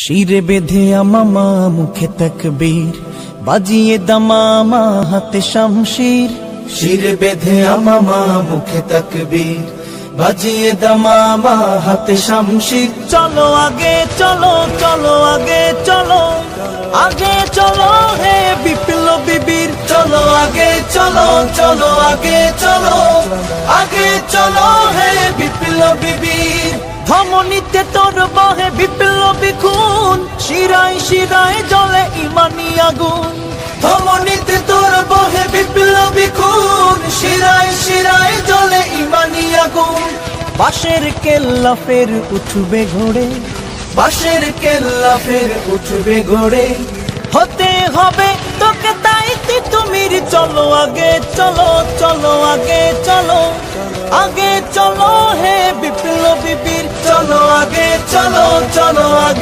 শিরে বেঁধে আমামা মুখে তাকবীর, বাজিয়ে দামামা হাতে শামশির। শিরে বেঁধে আমামা মুখে তাকবীর, বাজিয়ে দামামা হাতে শামশির। চলো আগে চলো, চলো আগে চলো, আগে চলো হে বিপ্লবী বীর। চলো আগে চলো, চলো আগে চলো, আগে চলো হে বিপ্লবী বীর। ধমনীতে তোর বহে বিপ্লবী খুন, শিরায় শিরায় জ্বলে ইমানি আগুন। ধমনীতে তোর বহে বিপ্লবী খুন, শিরায় শিরায় জ্বলে ইমানি আগুন। বাঁশের কেল্লা ফের উঠবে ঘোড়ে, বাঁশের কেল্লা ফের উঠবে ঘোড়ে। হতে হবে তোকে তাই তিতুমির। চলো আগে চলো, চলো আগে চলো, আগে চলো হে বিপ্লবী বীর। চলো আগে চলো, চলো আগে